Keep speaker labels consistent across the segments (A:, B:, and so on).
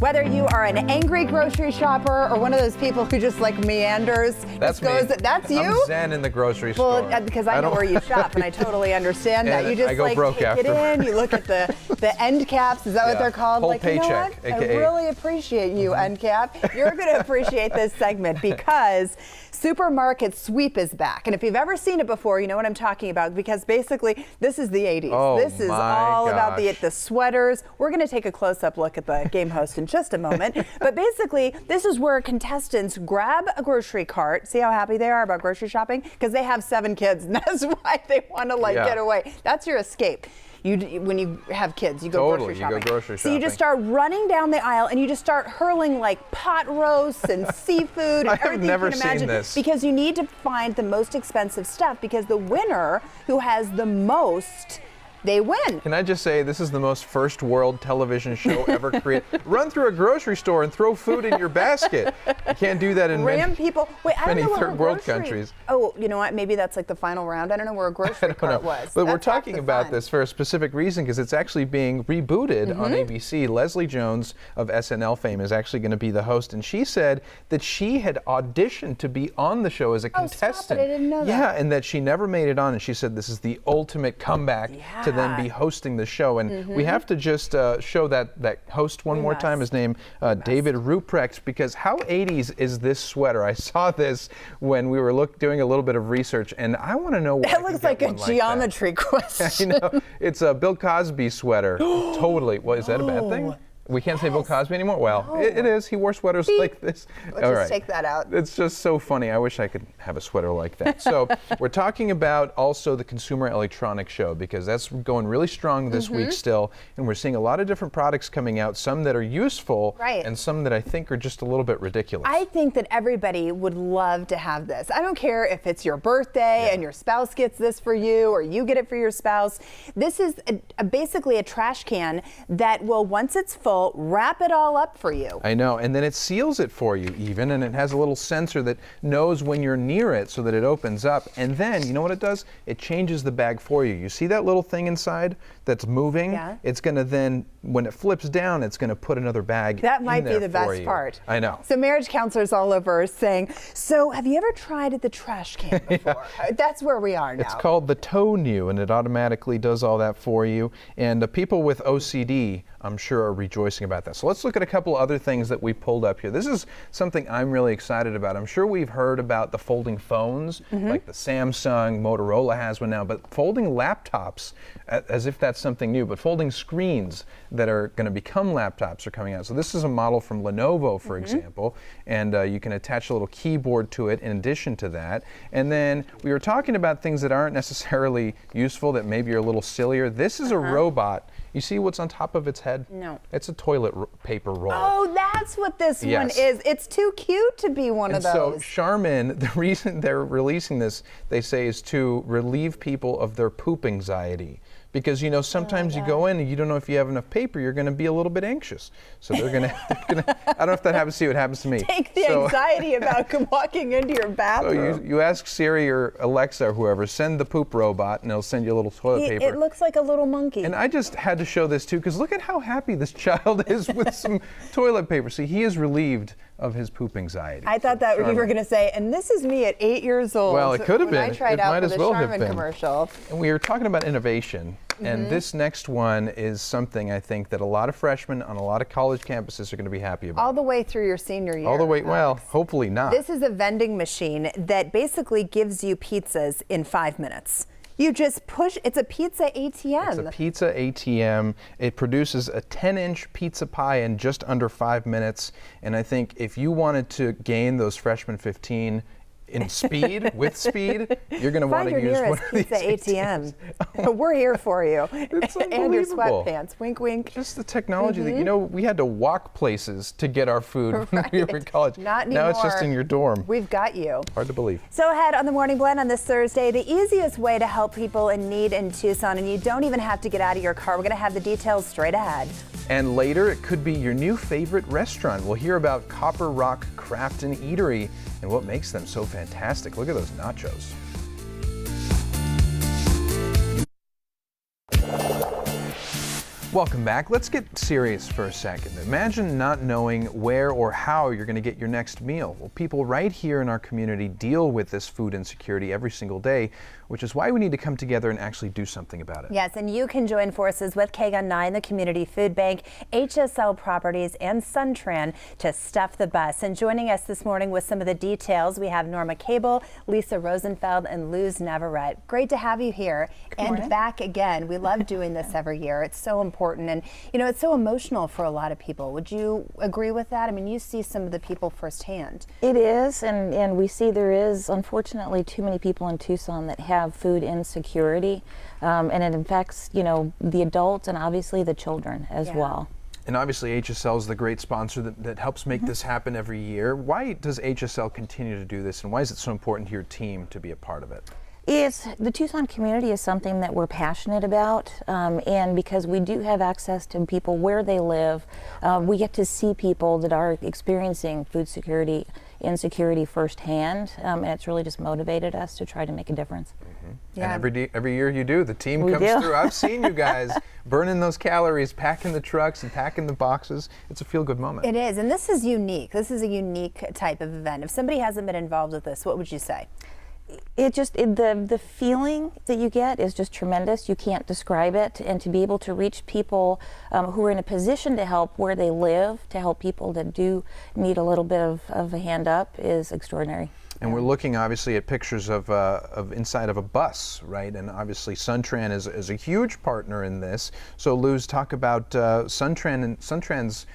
A: Whether you are an angry grocery shopper or one of those people who just like meanders,
B: that's me.
A: That's you?
B: I'm zen in the grocery store.
A: Well, because I know where you shop, and I totally understand that. You just like take it in. You look at the end caps. Is that what they're called?
B: Whole
A: like,
B: paycheck,
A: you know what? I really appreciate you, end cap. You're going to appreciate this segment because Supermarket Sweep is back. And if you've ever seen it before, you know what I'm talking about, because basically this is the 80s.
B: Oh,
A: this is all about the sweaters. We're going to take a close-up look at the game host in just a moment. But basically, this is where contestants grab a grocery cart. See how happy they are about grocery shopping? Because they have 7 kids, and that's why they want to get away. That's your escape. When you have kids, you go grocery shopping.
B: You go grocery shopping.
A: So you just start running down the aisle and you just start hurling like pot roasts and seafood and everything you can imagine. This. Because you need to find the most expensive stuff, because the winner who has the most, they win.
B: Can I just say, this is the most first world television show ever created. Run through a grocery store and throw food in your basket. You can't do that in many third world countries.
A: Oh, you know what? Maybe that's like the final round. I don't know where a grocery cart was.
B: But we're talking about this for a specific reason, because it's actually being rebooted on ABC. Leslie Jones of SNL fame is actually going to be the host, and she said that she had auditioned to be on the show as a contestant.
A: Stop it. I didn't know that.
B: Yeah, and that she never made it on, and she said this is the ultimate comeback to then be hosting the show. And we have to just show that host one more time. His name, David Ruprecht, because how 80s is this sweater? I saw this when we were doing a little bit of research, and I want to know what
A: it looks like a geometry question.
B: I know. It's a Bill Cosby sweater. Totally. Well, is that a bad thing? We can't say Bill Cosby anymore? Well, it is. He wore sweaters like this.
A: Let's just take that out.
B: It's just so funny. I wish I could have a sweater like that. So we're talking about also the Consumer Electronics Show, because that's going really strong this week still. And we're seeing a lot of different products coming out, some that are useful and some that I think are just a little bit ridiculous.
A: I think that everybody would love to have this. I don't care if it's your birthday and your spouse gets this for you or you get it for your spouse. This is basically a trash can that will, once it's full, wrap it all up for you.
B: I know, and then it seals it for you even, and it has a little sensor that knows when you're near it so that it opens up. And then, you know what it does? It changes the bag for you. You see that little thing inside that's moving?
A: Yeah.
B: It's going to then, when it flips down, it's going to put another bag in there.
A: That might be the best part.
B: I know.
A: So marriage counselors all over are saying, so have you ever tried the trash can before? That's where we are now.
B: It's called the Toe New, and it automatically does all that for you. And the people with OCD, I'm sure, are rejoicing about that. So let's look at a couple other things that we pulled up here. This is something I'm really excited about. I'm sure we've heard about the folding phones, like the Samsung, Motorola has one now, but folding laptops, as if that's something new, but folding screens that are going to become laptops are coming out. So this is a model from Lenovo, for example, and you can attach a little keyboard to it in addition to that. And then we were talking about things that aren't necessarily useful, that maybe are a little sillier. This is a robot. You see what's on top of its head?
A: No.
B: It's a toilet paper roll.
A: Oh, that's what this one is. It's too cute to be one of those.
B: So Charmin, the reason they're releasing this, they say, is to relieve people of their poop anxiety. Because, you know, sometimes you go in and you don't know if you have enough paper, you're going to be a little bit anxious. So they're going to, I don't know if that happens to you, it happens to me.
A: Take the anxiety about walking into your bathroom.
B: So you ask Siri or Alexa or whoever, send the poop robot, and it'll send you a little toilet paper.
A: It looks like a little monkey.
B: And I just had to show this too, because look at how happy this child is with some toilet paper. See, he is relieved of his poop anxiety.
A: I thought that you were going to say, and this is me at 8 years old.
B: Well, it could have been.
A: I tried out for the Charmin commercial.
B: And we were talking about innovation. And this next one is something I think that a lot of freshmen on a lot of college campuses are going to be happy about.
A: All the way through your senior year.
B: All the way, well, hopefully not.
A: This is a vending machine that basically gives you pizzas in 5 minutes. You just push, it's a pizza ATM.
B: It's a pizza ATM. It produces a 10-inch pizza pie in just under 5 minutes. And I think if you wanted to gain those freshman 15 in speed, with speed, you're going to want to use one of these
A: ATMs. We're here for you.
B: It's
A: and your sweatpants. Wink, wink.
B: Just the technology that, you know, we had to walk places to get our food when we were in college.
A: Not anymore.
B: Now it's just in your dorm.
A: We've got you.
B: Hard to believe.
A: So ahead on the Morning Blend on this Thursday, the easiest way to help people in need in Tucson, and you don't even have to get out of your car. We're going to have the details straight ahead.
B: And later, it could be your new favorite restaurant. We'll hear about Copper Rock Craft and Eatery and what makes them so fantastic. Look at those nachos. Welcome back. Let's get serious for a second. Imagine not knowing where or how you're going to get your next meal. Well, people right here in our community deal with this food insecurity every single day, which is why we need to come together and actually do something about it.
A: Yes, and you can join forces with KGUN 9, the Community Food Bank, HSL Properties, and Suntran to stuff the bus. And joining us this morning with some of the details, we have Norma Cable, Lisa Rosenfeld, and Luz Navarrete. Great to have you here and back again. We love doing this every year. It's so important, and you know, it's so emotional for a lot of people. Would you agree with that? I mean, you see some of the people firsthand.
C: It is, and we see there is unfortunately too many people in Tucson that have food insecurity, and it affects, you know, the adults and obviously the children as well.
B: And obviously HSL is the great sponsor that helps make this happen every year. Why does HSL continue to do this, and why is it so important to your team to be a part of it?
C: The Tucson community is something that we're passionate about, and because we do have access to people where they live, we get to see people that are experiencing food insecurity firsthand, and it's really just motivated us to try to make a difference.
B: Yeah. And every year you do, the team comes through. I've seen you guys burning those calories, packing the trucks and packing the boxes. It's a feel-good moment.
A: It is, and this is unique. This is a unique type of event. If somebody hasn't been involved with this, what would you say?
C: The feeling that you get is just tremendous. You can't describe it, and to be able to reach people who are in a position to help where they live, to help people that do need a little bit of a hand up is extraordinary.
B: And we're looking obviously at pictures of inside of a bus, right? And obviously Suntran is a huge partner in this. So Luz, talk about Suntran's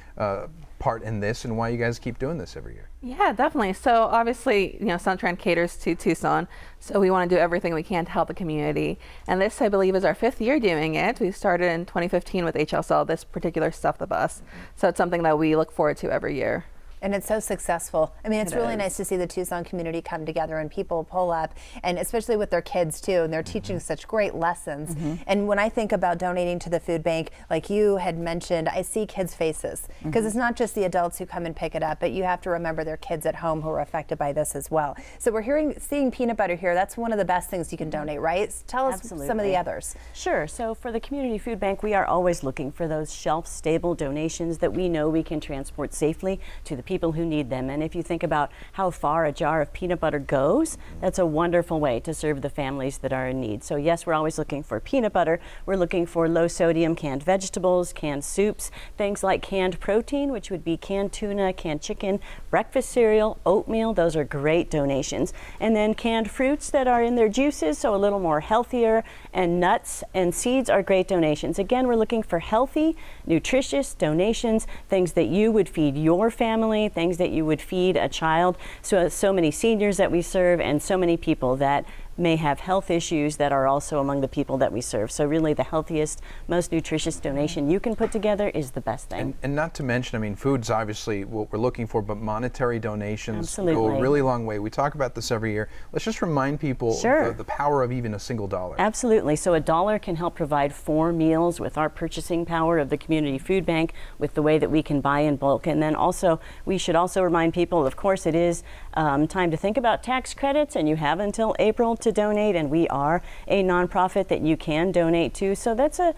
B: part in this and why you guys keep doing this every year.
D: Yeah, definitely. So obviously, you know, Suntran caters to Tucson, so we want to do everything we can to help the community. And this, I believe, is our 5th year doing it. We started in 2015 with HSL, this particular Stuff the Bus. So it's something that we look forward to every year.
A: And it's so successful. I mean, it's really nice to see the Tucson community come together and people pull up, and especially with their kids too, and they're teaching such great lessons. And when I think about donating to the food bank, like you had mentioned, I see kids' faces, because it's not just the adults who come and pick it up, but you have to remember their kids at home who are affected by this as well. So we're seeing peanut butter here. That's one of the best things you can donate, right? Tell us some of the others.
E: Sure. So for the Community Food Bank, we are always looking for those shelf-stable donations that we know we can transport safely to the people who need them. And if you think about how far a jar of peanut butter goes, that's a wonderful way to serve the families that are in need. So yes, we're always looking for peanut butter. We're looking for low sodium canned vegetables, canned soups, things like canned protein, which would be canned tuna, canned chicken, breakfast cereal, oatmeal. Those are great donations. And then canned fruits that are in their juices, so a little more healthier, and nuts and seeds are great donations. Again, we're looking for healthy, nutritious donations, things that you would feed your family, things that you would feed a child. So many seniors that we serve, and so many people that may have health issues that are also among the people that we serve. So really the healthiest, most nutritious donation you can put together is the best thing.
B: And not to mention, I mean, food's obviously what we're looking for, but monetary donations go a really long way. We talk about this every year. Let's just remind people the power of even a single dollar.
E: Absolutely. So $1 can help provide 4 meals with our purchasing power of the Community Food Bank, with the way that we can buy in bulk. And then also, we should also remind people, of course, it is time to think about tax credits, and you have until April to donate, and we are a nonprofit that you can donate to. So that's a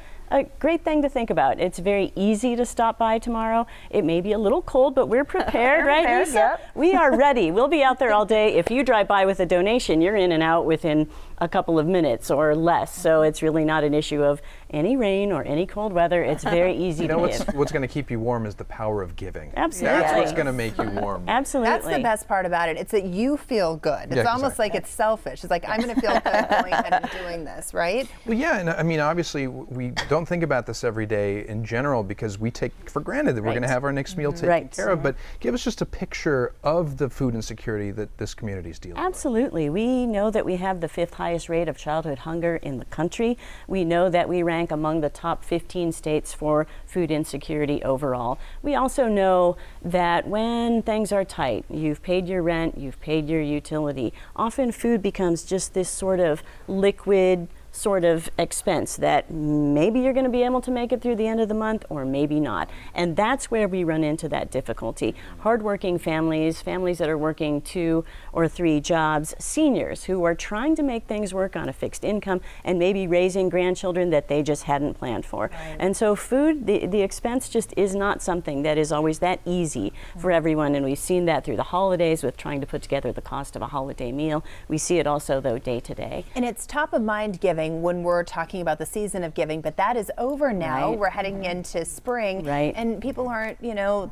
E: great thing to think about. It's very easy to stop by tomorrow. It may be a little cold, but we're prepared, right, Lisa?
A: Yep.
E: We are ready. We'll be out there all day. If you drive by with a donation, you're in and out within a couple of minutes or less. So it's really not an issue of any rain or any cold weather. It's very easy to give.
B: What's going to keep you warm is the power of giving.
E: Absolutely.
B: That's what's going to make you warm.
E: Absolutely.
A: That's the best part about it. It's that you feel good. It's almost like it's selfish. It's like, I'm going to feel good going ahead and doing this, right?
B: Well, yeah, and I mean, obviously, we don't think about this every day in general because we take for granted that we're going to have our next meal taken care of. But give us just a picture of the food insecurity that this community is dealing with.
E: Absolutely. We know that we have the 5th highest rate of childhood hunger in the country. We know that we rank among the top 15 states for food insecurity overall. We also know that when things are tight, you've paid your rent, you've paid your utility, often food becomes just this sort of liquid sort of expense that maybe you're going to be able to make it through the end of the month or maybe not. And that's where we run into that difficulty. Hardworking families, families that are working 2 or 3 jobs, seniors who are trying to make things work on a fixed income and maybe raising grandchildren that they just hadn't planned for. Right. And so food, the expense just is not something that is always that easy for everyone. And we've seen that through the holidays with trying to put together the cost of a holiday meal. We see it also, though, day to day.
A: And it's top of mind giving when we're talking about the season of giving, but that is over now.
E: Right.
A: We're heading into spring,
E: right.
A: and people aren't,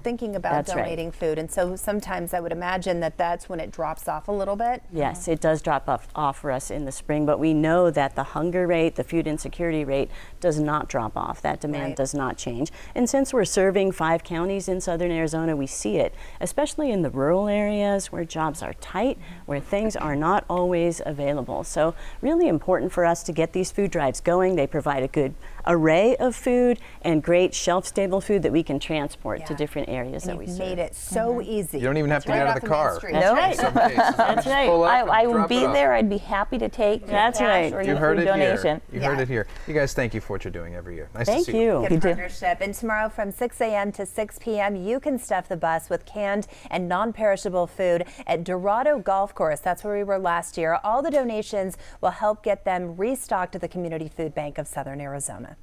A: thinking about donating food. And so sometimes I would imagine that that's when it drops off a little bit.
E: Yes, it does drop off for us in the spring, but we know that the hunger rate, the food insecurity rate does not drop off. That demand does not change. And since we're serving 5 counties in southern Arizona, we see it, especially in the rural areas where jobs are tight, where things are not always available. So really important for us to get these food drives going. They provide a good array of food and great shelf-stable food that we can transport to different areas that we serve.
A: Made it so easy.
B: You don't even have to get out of the car.
E: That's right.
B: In some cases,
E: That's right.
C: I will be there. I'd be happy to take
E: That's
C: cash
E: right.
C: or
B: You
C: your
B: heard
C: food
B: it
C: donation.
B: here. You heard it here. You guys, thank you for what you're doing every year. Nice to
E: Thank
B: see you.
E: you.
A: Good partnership. And tomorrow from 6 a.m. to 6 p.m., you can stuff the bus with canned and non-perishable food at Dorado Golf Course. That's where we were last year. All the donations will help get them restocked at the Community Food Bank of Southern Arizona.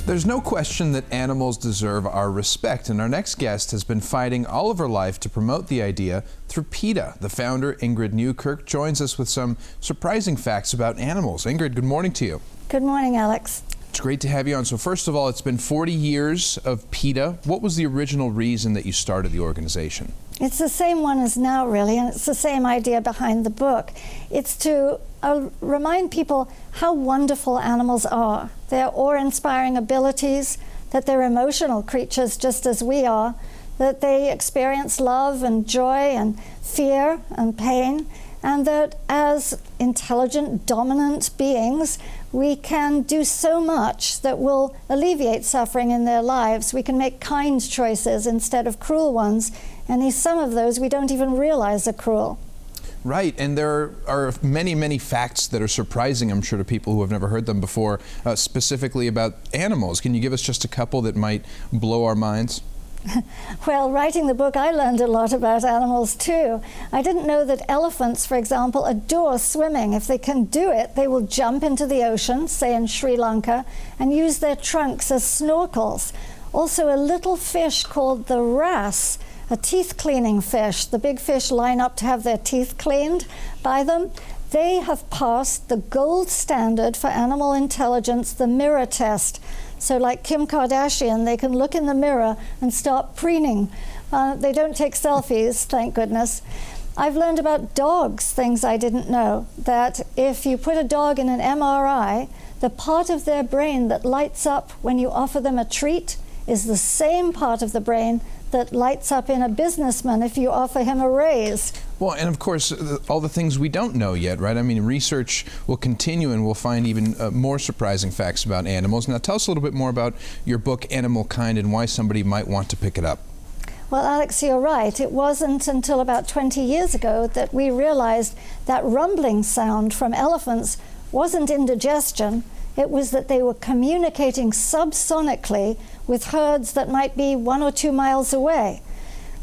B: There's no question that animals deserve our respect, and our next guest has been fighting all of her life to promote the idea through PETA. The founder, Ingrid Newkirk, joins us with some surprising facts about animals. Ingrid, good morning to you.
F: Good morning, Alex.
B: It's great to have you on. So first of all, it's been 40 years of PETA. What was the original reason that you started the organization?
F: It's the same one as now, really, and it's the same idea behind the book. It's to remind people how wonderful animals are, their awe-inspiring abilities, that they're emotional creatures just as we are, that they experience love and joy and fear and pain, and that as intelligent, dominant beings, we can do so much that will alleviate suffering in their lives. We can make kind choices instead of cruel ones, and some of those we don't even realize are cruel.
B: Right, and there are many, many facts that are surprising, I'm sure, to people who have never heard them before, specifically about animals. Can you give us just a couple that might blow our minds?
F: Well, writing the book, I learned a lot about animals too. I didn't know that elephants, for example, adore swimming. If they can do it, they will jump into the ocean, say in Sri Lanka, and use their trunks as snorkels. Also, a little fish called the wrasse, a teeth-cleaning fish. The big fish line up to have their teeth cleaned by them. They have passed the gold standard for animal intelligence, the mirror test. So like Kim Kardashian, they can look in the mirror and start preening. They don't take selfies, thank goodness. I've learned about dogs, things I didn't know, that if you put a dog in an MRI, the part of their brain that lights up when you offer them a treat is the same part of the brain that lights up in a businessman if you offer him a raise.
B: Well, and of course, all the things we don't know yet, right? I mean, research will continue and we'll find even more surprising facts about animals. Now, tell us a little bit more about your book, Animal Kind, and why somebody might want to pick it up.
F: Well, Alex, you're right. It wasn't until about 20 years ago that we realized that rumbling sound from elephants wasn't indigestion. It was that they were communicating subsonically with herds that might be 1 or 2 miles away.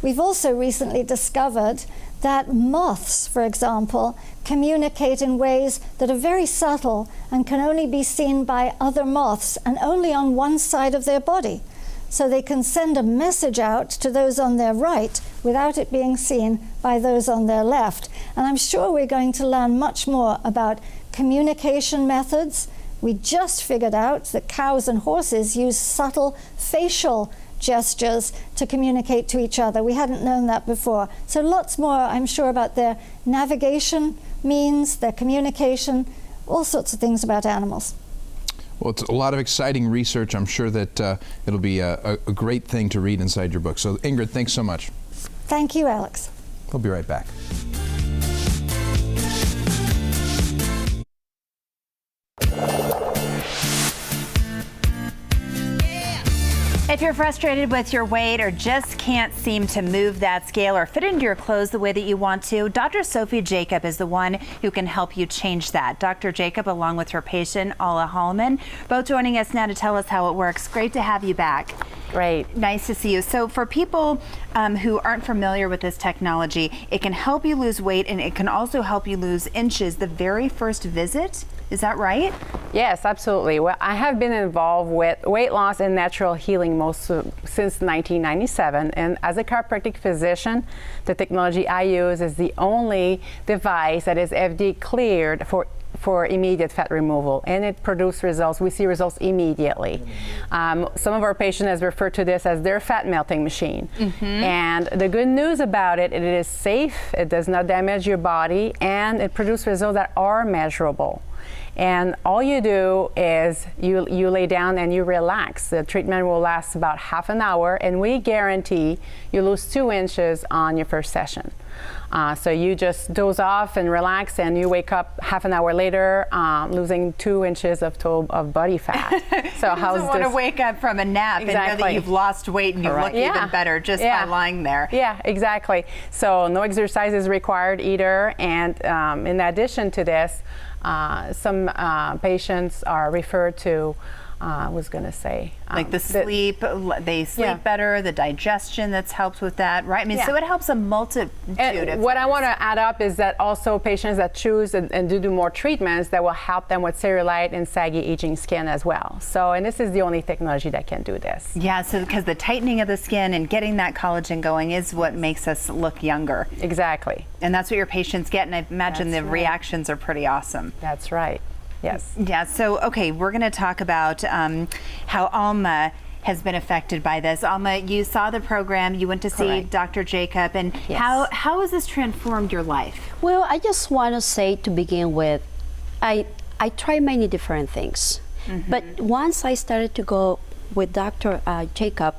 F: We've also recently discovered that moths, for example, communicate in ways that are very subtle and can only be seen by other moths and only on one side of their body. So they can send a message out to those on their right without it being seen by those on their left. And I'm sure we're going to learn much more about communication methods. We just figured out that cows and horses use subtle facial gestures to communicate to each other. We hadn't known that before. So lots more, I'm sure, about their navigation means, their communication, all sorts of things about animals.
B: Well, it's a lot of exciting research. I'm sure that it'll be a great thing to read inside your book. So, Ingrid, thanks so much.
F: Thank you, Alex.
B: We'll be right back.
A: If you're frustrated with your weight or just can't seem to move that scale or fit into your clothes the way that you want to, Dr. Sophie Jacob is the one who can help you change that. Dr. Jacob, along with her patient, Alla Hallman, both joining us now to tell us how it works. Great to have you back.
G: Great.
A: Nice to see you. So for people who aren't familiar with this technology, it can help you lose weight and it can also help you lose inches the very first visit. Is that right?
G: Yes, absolutely. Well, I have been involved with weight loss and natural healing since 1997. And as a chiropractic physician, the technology I use is the only device that is FDA cleared for immediate fat removal, and it produces results. We see results immediately. Some of our patients have referred to this as their fat melting machine. And the good news about it, it is safe, it does not damage your body, and it produces results that are measurable. And all you do is you lay down and you relax. The treatment will last about half an hour, and we guarantee you lose 2 inches on your first session. So you just doze off and relax, and you wake up half an hour later losing 2 inches of body fat. So
A: Who doesn't want to wake up from a nap and know that you've lost weight and you look even better just by lying there?
G: Yeah, exactly. So no exercise is required either. And in addition to this, some patients are referred to, I was going to say,
A: like the sleep, they sleep better, the digestion that's helped with that, right? I mean, so it helps a multitude of
G: what I want to add up is that also patients that choose and do more treatments that will help them with cellulite and saggy aging skin as well. So, and this is the only technology that can do this.
A: Yeah, so because the tightening of the skin and getting that collagen going is what makes us look younger.
G: Exactly.
A: And that's what your patients get, and I imagine the reactions are pretty awesome.
G: That's right. Yes.
A: Yeah, so, okay, we're going to talk about how Alma has been affected by this. Alma, you saw the program, you went to see Dr. Jacob, and how has this transformed your life?
H: Well, I just want to say to begin with, I tried many different things. But once I started to go with Dr. Jacob,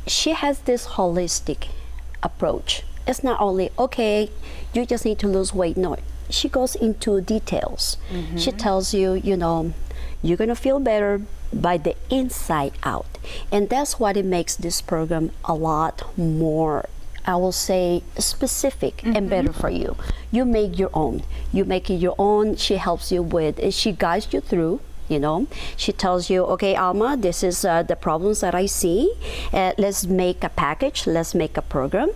H: she has this holistic approach. It's not only, okay, you just need to lose weight. No. She goes into details. She tells you, you know, you're going to feel better by the inside out. And that's what it makes this program a lot more, I will say, specific and better for you. You make your own. You make it your own. She helps you with, she guides you through. You know, she tells you, okay, Alma, this is the problems that I see. Let's make a package. Let's make a program.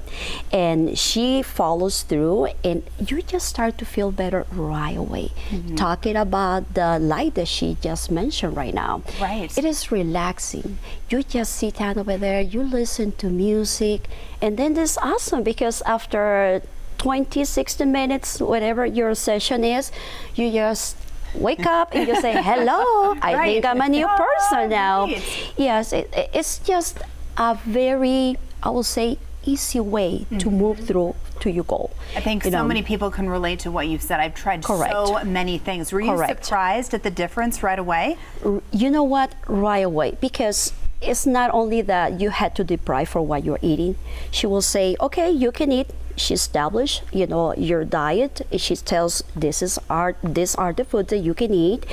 H: And she follows through, and you just start to feel better right away. Talking about the light that she just mentioned right now.
A: Right.
H: It is relaxing. You just sit down over there, you listen to music, and then it's awesome because after 20, 60 minutes, whatever your session is, you just wake up and you say, hello, I think I'm a new person now. Yes, it's just a very, I will say, easy way to move through to your goal.
A: I think so many people can relate to what you've said. I've tried so many things. Were you surprised at the difference right away?
H: You know what? Right away, because it's not only that you had to deprive for what you're eating. She will say, okay, you can eat. She established, you know, your diet. She tells these are the foods that you can eat,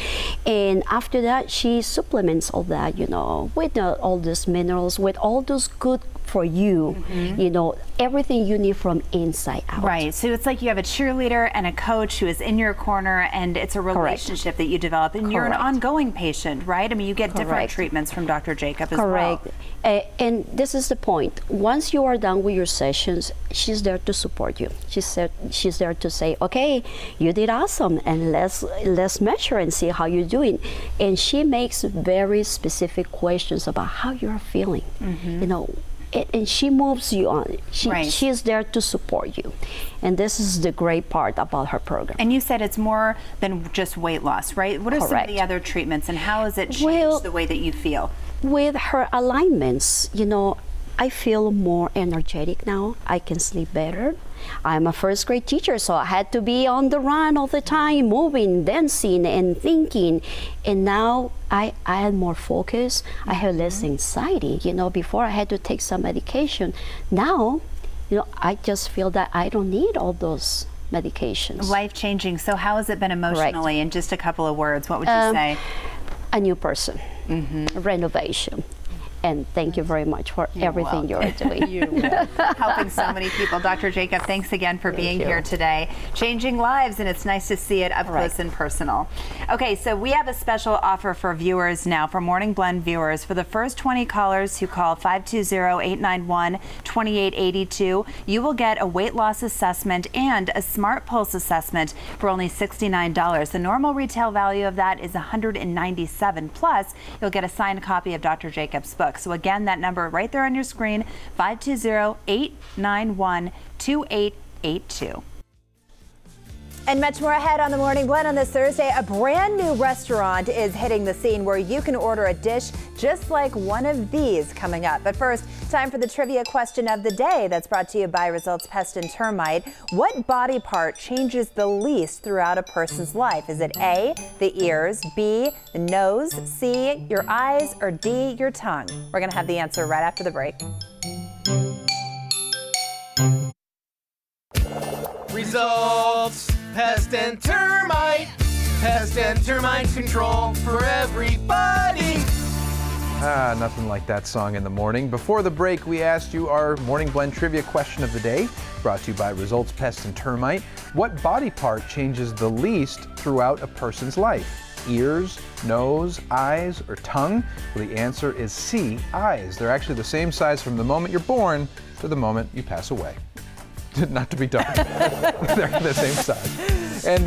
H: and after that, she supplements all that, you know, with all these minerals, with all those good for you, you know, everything you need from inside out.
A: Right. So it's like you have a cheerleader and a coach who is in your corner, and it's a relationship that you develop, and you're an ongoing patient, right? I mean, you get different treatments from Dr. Jacob as well.
H: And this is the point. Once you are done with your sessions, she's there to support you. She's there to say, okay, you did awesome, and let's measure and see how you're doing. And she makes very specific questions about how you're feeling. You know, and she moves you on. She's there to support you. And this is the great part about her program.
A: And you said it's more than just weight loss, right? What are some of the other treatments, and how has it changed the way that you feel?
H: With her alignments, you know, I feel more energetic now. I can sleep better. I'm a first grade teacher, so I had to be on the run all the time, moving, dancing, and thinking. And now I had more focus. I have less anxiety. You know, before I had to take some medication. Now, you know, I just feel that I don't need all those medications.
A: Life-changing. So how has it been emotionally? In just a couple of words, what would you say?
H: A new person, renovation. And thank you very much for everything you're doing.
A: Helping so many people. Dr. Jacob, thanks again for being here today. Changing lives, and it's nice to see it up close and personal. Okay, so we have a special offer for viewers now, for Morning Blend viewers. For the first 20 callers who call 520-891-2882, you will get a weight loss assessment and a Smart Pulse assessment for only $69. The normal retail value of that is $197. Plus, you'll get a signed copy of Dr. Jacob's book. So again, that number right there on your screen, 520-891-2882. And much more ahead on the Morning Blend on this Thursday. A brand new restaurant is hitting the scene where you can order a dish just like one of these coming up. But first, time for the trivia question of the day that's brought to you by Results Pest and Termite. What body part changes the least throughout a person's life? Is it A, the ears, B, the nose, C, your eyes, or D, your tongue? We're going to have the answer right after the break.
I: Results, pest and termite control for everybody.
B: Nothing like that song in the morning. Before the break, we asked you our Morning Blend trivia question of the day, brought to you by Results Pest and Termite. What body part changes the least throughout a person's life? Ears, nose, eyes, or tongue? Well, the answer is C, eyes. They're actually the same size from the moment you're born to the moment you pass away. Not to be dark. They're the same size. And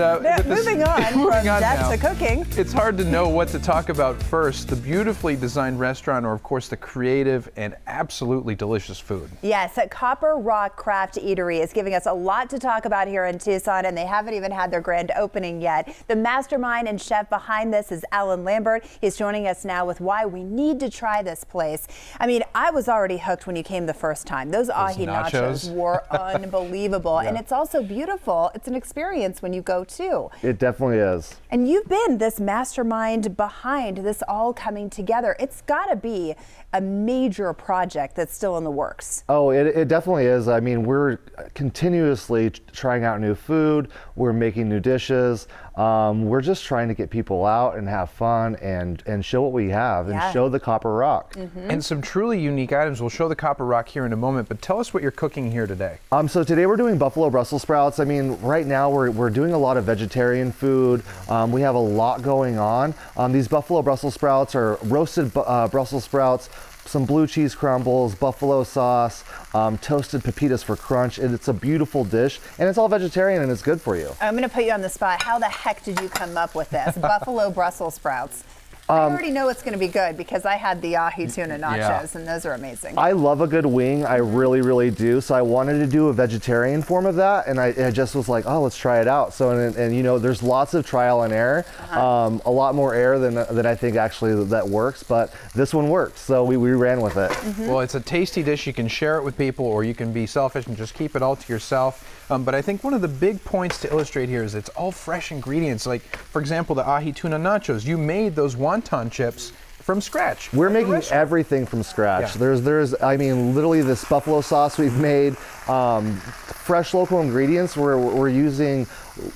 A: moving on from death to cooking.
B: It's hard to know what to talk about first. The beautifully designed restaurant, or of course the creative and absolutely delicious food.
A: Yes, Copper Rock Craft Eatery is giving us a lot to talk about here in Tucson, and they haven't even had their grand opening yet. The mastermind and chef behind this is Alan Lambert. He's joining us now with why we need to try this place. I mean, I was already hooked when you came the first time. Those ahi nachos were unbelievable. And it's also beautiful. It's an experience when you go too.
J: It definitely is.
A: And you've been this mastermind behind this all coming together. It's got to be a major project that's still in the works.
J: Oh, it definitely is. I mean, we're continuously trying out new food. We're making new dishes. We're just trying to get people out and have fun and show what we have and show the Copper Rock.
B: And some truly unique items. We'll show the Copper Rock here in a moment, but tell us what you're cooking here today.
J: So today we're doing buffalo Brussels sprouts. I mean, right now we're doing a lot of vegetarian food. We have a lot going on. These buffalo Brussels sprouts are roasted Brussels sprouts, some blue cheese crumbles, buffalo sauce, toasted pepitas for crunch. And it's a beautiful dish, and it's all vegetarian, and it's good for you.
A: I'm going to put you on the spot. How the heck did you come up with this? Buffalo Brussels sprouts. I already know it's going to be good because I had the ahi tuna nachos, and those are amazing.
J: I love a good wing. I really, really do. So I wanted to do a vegetarian form of that, and I just was like, oh, let's try it out. So, and you know, there's lots of trial and error, a lot more error than I think actually that works, but this one worked. So we ran with it.
B: Well, it's a tasty dish. You can share it with people, or you can be selfish and just keep it all to yourself. But I think one of the big points to illustrate here is it's all fresh ingredients. Like, for example, the ahi tuna nachos. You made those wonton chips from scratch.
J: We're making everything from scratch. There's, I mean, literally this buffalo sauce we've made, fresh local ingredients. We're using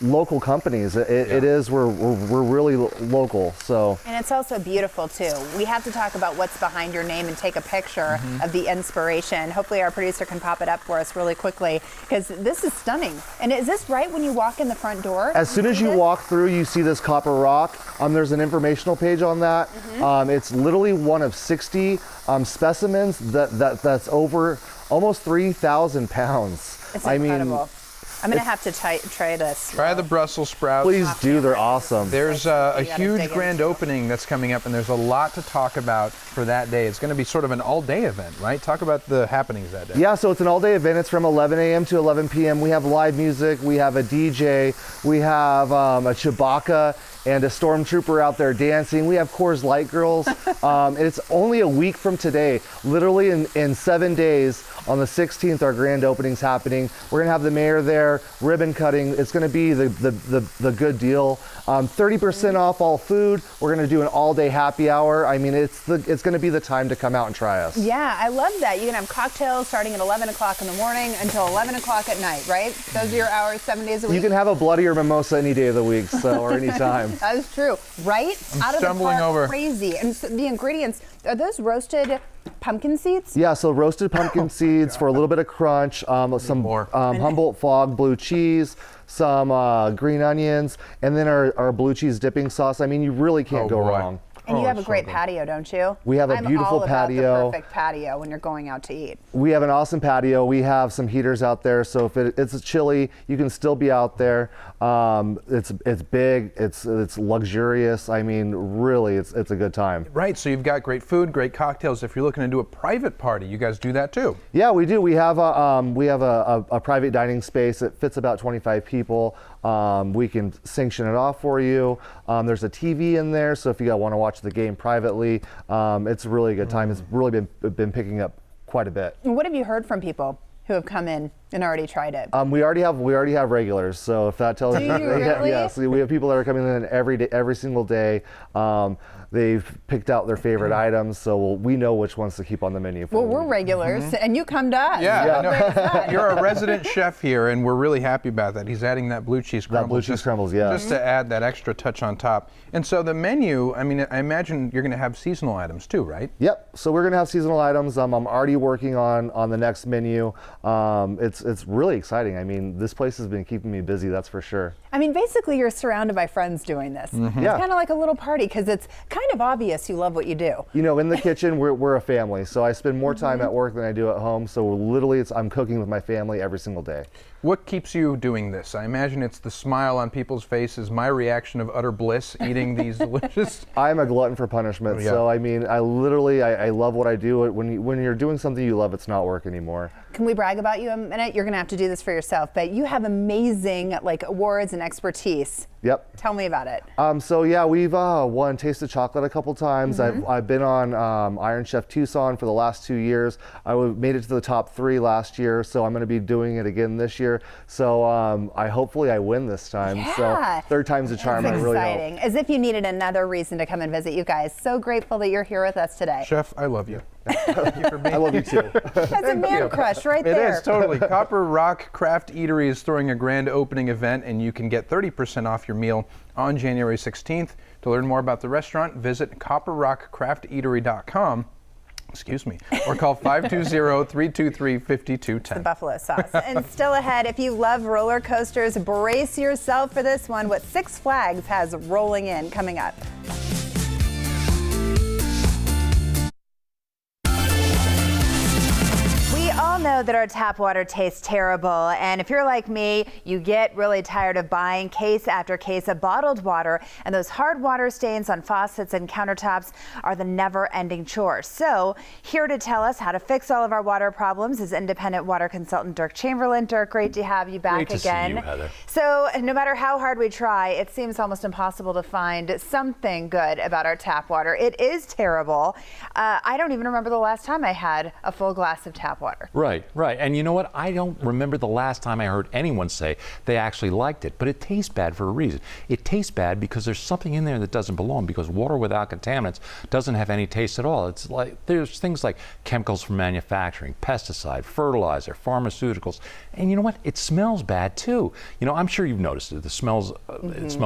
J: local companies. We're really local. So.
A: And it's also beautiful too. We have to talk about what's behind your name and take a picture of the inspiration. Hopefully our producer can pop it up for us really quickly, because this is stunning. And is this right when you walk in the front door?
J: As soon as you walk through, you see this Copper Rock. There's an informational page on that. It's literally one of 60 specimens that's over almost 3,000 pounds.
A: It's incredible. I'm going to have to try this.
B: Try the Brussels sprouts.
J: Please do. They're awesome.
B: There's a huge grand opening that's coming up, and there's a lot to talk about for that day. It's going to be sort of an all-day event, right? Talk about the happenings that day.
J: Yeah, so it's an all-day event. It's from 11 a.m. to 11 p.m. We have live music. We have a DJ. We have a Chewbacca and a stormtrooper out there dancing. We have Coors Light girls. It's only a week from today. Literally in 7 days, on the 16th, our grand opening's happening. We're gonna have the mayor there, ribbon cutting. It's gonna be the good deal. 30% off all food. We're gonna do an all-day happy hour. I mean, it's gonna be the time to come out and try us.
A: Yeah, I love that. You can have cocktails starting at 11 o'clock in the morning until 11 o'clock at night, right? Those are your hours, 7 days a week.
J: You can have a bloody or mimosa any day of the week, or any time.
A: That is true. Right?
B: I'm
A: Out of the
B: stumbling
A: park,
B: over.
A: crazy. And so the ingredients, are those roasted pumpkin seeds?
J: Yeah, so roasted pumpkin seeds for a little bit of crunch, some
B: more.
J: Humboldt Fog blue cheese, some green onions, and then our blue cheese dipping sauce. I mean, you really can't go wrong.
A: And you have a
B: it's so
A: great
B: good.
A: patio, don't you?
J: We have a
A: I'm
J: beautiful
A: all about
J: patio.
A: the perfect patio when you're going out to eat.
J: We have an awesome patio. We have some heaters out there, so if it's chilly, you can still be out there. It's big, it's luxurious. I mean, really, it's a good time.
B: Right, so you've got great food, great cocktails. If you're looking to do a private party, you guys do that too.
J: Yeah, we do. We have a private dining space. It fits about 25 people. We can sanction it off for you. There's a TV in there, so if you want to watch the game privately, it's really a good time. It's really been picking up quite a bit.
A: What have you heard from people who have come in and already tried it?
J: We already have regulars, so if that tells you,
A: really?
J: yes, we have people that are coming in every day, every single day. They've picked out their favorite items, so we know which ones to keep on the menu.
A: Well, we're regulars, and you come to us.
B: Yeah, no, you're a resident chef here, and we're really happy about that. He's adding that blue cheese crumble.
J: That blue cheese crumbles, yeah.
B: Just to add that extra touch on top. And so the menu, I mean, I imagine you're going to have seasonal items too, right?
J: Yep. So we're going to have seasonal items. I'm already working on the next menu. It's really exciting. I mean, this place has been keeping me busy, that's for sure.
A: I mean, basically, you're surrounded by friends doing this. It's
J: Yeah.
A: kind of like a little party because it's kind of obvious you love what you do.
J: You know, in the kitchen, we're a family. So I spend more time at work than I do at home. So literally, I'm cooking with my family every single day.
B: What keeps you doing this? I imagine it's the smile on people's faces, my reaction of utter bliss eating these delicious.
J: I'm a glutton for punishment.
B: Yeah.
J: So I mean, I love what I do. When you're doing something you love, it's not work anymore.
A: Can we brag about you a minute? You're going to have to do this for yourself, but you have amazing awards and expertise.
J: Yep.
A: Tell me about it.
J: So yeah, we've won Taste of Chocolate a couple times. I've been on Iron Chef Tucson for the last 2 years. I made it to the top 3 last year, so I'm going to be doing it again this year. So hopefully I win this time.
A: Yeah.
J: So third time's a charm.
A: That's
J: I really
A: exciting.
J: hope.
A: As if you needed another reason to come and visit you guys. So grateful that you're here with us today.
B: Chef, I love you. Thank you for being
J: I love you too.
A: That's a man crush right there.
B: It is, totally. Copper Rock Craft Eatery is throwing a grand opening event, and you can get 30% off your meal on January 16th. To learn more about the restaurant, visit copperrockcrafteatery.com. Excuse me, or call 520-323-5210.
A: The buffalo sauce. And still ahead, if you love roller coasters, brace yourself for this one. What Six Flags has rolling in coming up. We all know that our tap water tastes terrible, and if you're like me, you get really tired of buying case after case of bottled water, and those hard water stains on faucets and countertops are the never-ending chore. So here to tell us how to fix all of our water problems is independent water consultant Dirk Chamberlain. Dirk, great to have you back
K: Great to
A: again.
K: see you, Heather.
A: So no matter how hard we try, it seems almost impossible to find something good about our tap water. It is terrible. I don't even remember the last time I had a full glass of tap water.
K: Right, right. And you know what? I don't remember the last time I heard anyone say they actually liked it, but it tastes bad for a reason. It tastes bad because there's something in there that doesn't belong, because water without contaminants doesn't have any taste at all. It's like there's things like chemicals from manufacturing, pesticide, fertilizer, pharmaceuticals, and you know what? It smells bad too. You know, I'm sure you've noticed it. It smells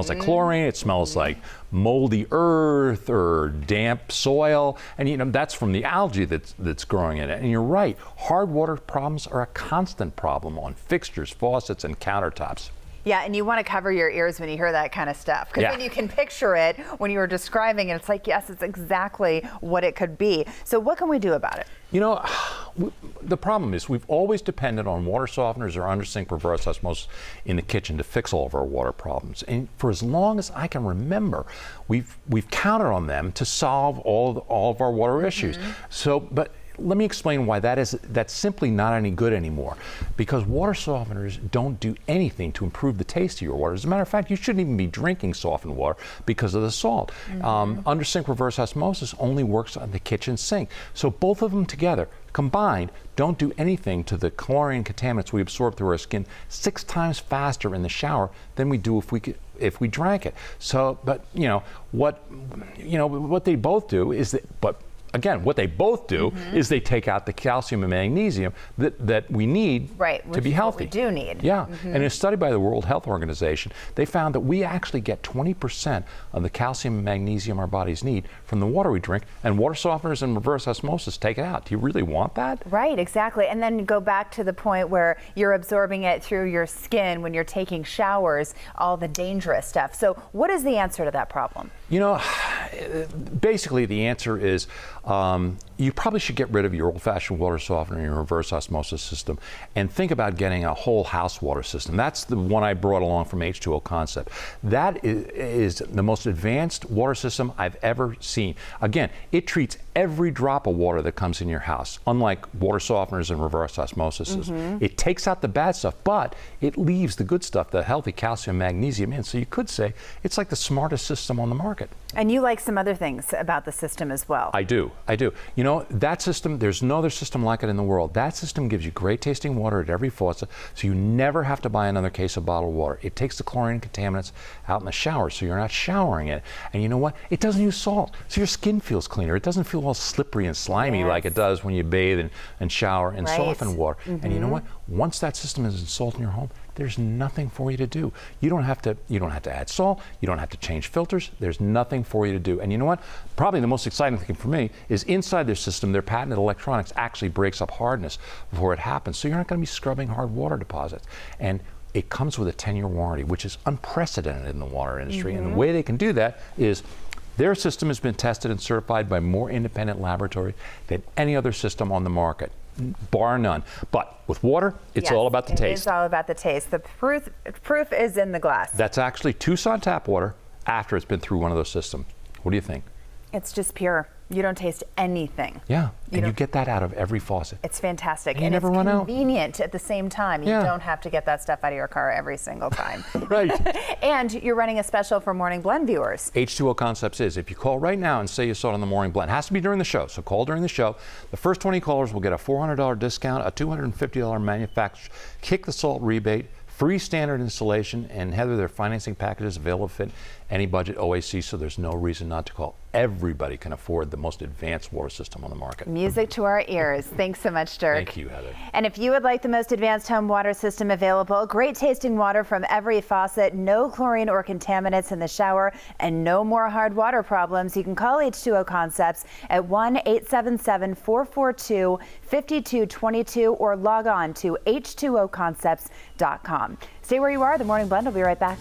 K: like chlorine, it smells like moldy earth or damp soil, and you know that's from the algae that's growing in it. And you're right, hard water problems are a constant problem on fixtures, faucets, and countertops.
A: Yeah, and you want to cover your ears when you hear that kind of stuff, because then you can picture it when you were describing it. It's like, yes, it's exactly what it could be. So what can we do about it?
K: You know, the problem is we've always depended on water softeners or under-sink reverse osmosis in the kitchen to fix all of our water problems. And for as long as I can remember, we've counted on them to solve all of our water issues. So, but let me explain why that's simply not any good anymore. Because water softeners don't do anything to improve the taste of your water. As a matter of fact, you shouldn't even be drinking softened water because of the salt. Under sink reverse osmosis only works on the kitchen sink. So both of them together, combined, don't do anything to the chlorine contaminants we absorb through our skin 6 times faster in the shower than we do if we drank it. So, but what they both do is that, but again, what they both do is they take out the calcium and magnesium that we need to be healthy.
A: What we do need.
K: Yeah, and in a study by the World Health Organization, they found that we actually get 20% of the calcium and magnesium our bodies need from the water we drink, and water softeners and reverse osmosis take it out. Do you really want that?
A: Right, exactly. And then go back to the point where you're absorbing it through your skin when you're taking showers, all the dangerous stuff. So what is the answer to that problem?
K: You know, basically the answer is you probably should get rid of your old-fashioned water softener and your reverse osmosis system and think about getting a whole house water system. That's the one I brought along from H2O Concept. That is the most advanced water system I've ever seen. Again, it treats every drop of water that comes in your house, unlike water softeners and reverse osmosis systems. It takes out the bad stuff, but it leaves the good stuff, the healthy calcium, magnesium in. So you could say it's like the smartest system on the market.
A: And you like some other things about the system as well.
K: I do. You know, that system, there's no other system like it in the world. That system gives you great tasting water at every faucet, so you never have to buy another case of bottled water. It takes the chlorine contaminants out in the shower, so you're not showering it. And you know what? It doesn't use salt, so your skin feels cleaner. It doesn't feel all slippery and slimy like it does when you bathe and shower in softened water. And you know what? Once that system is installed in your home, there's nothing for you to do. You don't have to add salt. You don't have to change filters. There's nothing for you to do. And you know what? Probably the most exciting thing for me is inside their system, their patented electronics actually breaks up hardness before it happens. So you're not going to be scrubbing hard water deposits. And it comes with a 10-year warranty, which is unprecedented in the water industry. And the way they can do that is their system has been tested and certified by more independent laboratories than any other system on the market, bar none. But with water, it's all about the taste.
A: It's all about the taste. The proof is in the glass.
K: That's actually Tucson tap water after it's been through one of those systems. What do you think?
A: It's just pure. You don't taste anything.
K: Yeah, and you get that out of every faucet.
A: It's fantastic.
K: And you never run out.
A: It's convenient at the same time. You don't have to get that stuff out of your car every single time.
K: Right.
A: And you're running a special for Morning Blend viewers.
K: H2O Concepts is, if you call right now and say you saw it on the Morning Blend, it has to be during the show, so call during the show. The first 20 callers will get a $400 discount, a $250 manufacturer kick the salt rebate, free standard installation, and Heather, their financing packages available to fit any budget OAC, so there's no reason not to call. Everybody can afford the most advanced water system on the market.
A: Music to our ears. Thanks so much, Dirk.
K: Thank you, Heather.
A: And if you would like the most advanced home water system available, great tasting water from every faucet, no chlorine or contaminants in the shower, and no more hard water problems, you can call H2O Concepts at 1-877-442-5222 or log on to h2oconcepts.com. Stay where you are. The Morning Blend will be right back.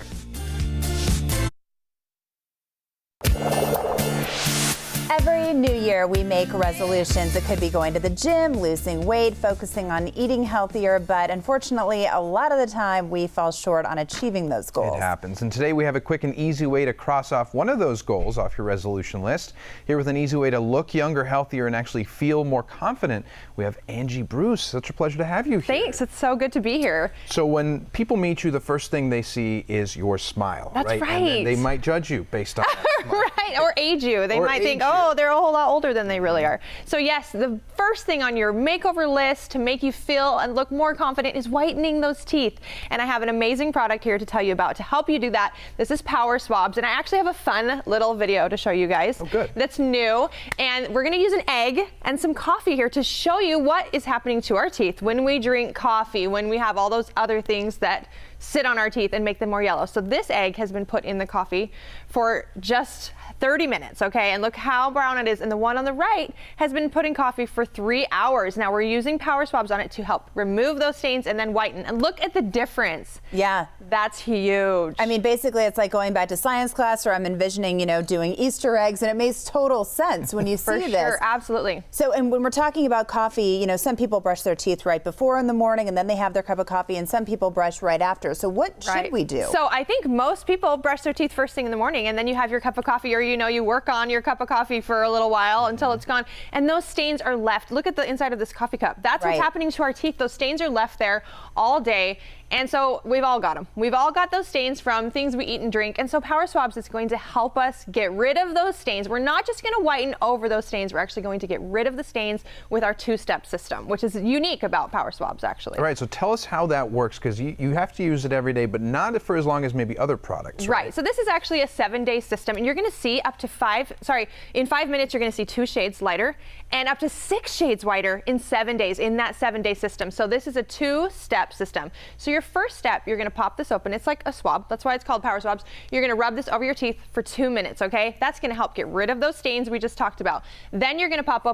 A: Every new year we make resolutions. It could be going to the gym, losing weight, focusing on eating healthier, but unfortunately a lot of the time we fall short on achieving those goals.
B: It happens. And today we have a quick and easy way to cross off one of those goals off your resolution list. Here with an easy way to look younger, healthier, and actually feel more confident, we have Angie Bruce. Such a pleasure to have you here.
L: Thanks. It's so good to be here.
B: So when people meet you, the first thing they see is your smile.
L: That's right.
B: And then they might judge you based on that smile.
L: Right, or age you. They might think, oh, they're a whole lot older than they really are. So yes, the first thing on your makeover list to make you feel and look more confident is whitening those teeth. And I have an amazing product here to tell you about to help you do that. This is Power Swabs, and I actually have a fun little video to show you guys.
B: Oh, good.
L: That's new. And we're gonna use an egg and some coffee here to show you what is happening to our teeth when we drink coffee, when we have all those other things that sit on our teeth and make them more yellow. So this egg has been put in the coffee for just 30 minutes, okay? And look how brown it is. And the one on the right has been put in coffee for 3 hours. Now we're using Power Swabs on it to help remove those stains and then whiten. And look at the difference.
A: Yeah.
L: That's huge.
A: I mean, basically it's like going back to science class, or I'm envisioning, doing Easter eggs, and it makes total sense when you see this.
L: For sure, absolutely.
A: So, and when we're talking about coffee, some people brush their teeth right before in the morning and then they have their cup of coffee, and some people brush right after. So what should we do?
L: So I think most people brush their teeth first thing in the morning, and then you have your cup of coffee, or you work on your cup of coffee for a little while until it's gone, and those stains are left. Look at the inside of this coffee cup. That's what's happening to our teeth. Those stains are left there all day, And so we've all got them. We've all got those stains from things we eat and drink. And so Power Swabs is going to help us get rid of those stains. We're not just going to whiten over those stains. We're actually going to get rid of the stains with our two-step system, which is unique about Power Swabs, actually.
B: All right, so tell us how that works, because you have to use it every day, but not for as long as maybe other products.
L: Right. So this is actually a 7-day system, and you're going to see up to in 5 minutes, you're going to see 2 shades lighter and up to 6 shades whiter in 7 days in that 7-day system. So this is a 2-step system. So your first step, you're going to pop this open. It's like a swab. That's why it's called Power Swabs. You're going to rub this over your teeth for 2 minutes, okay? That's going to help get rid of those stains we just talked about. Then you're going to pop open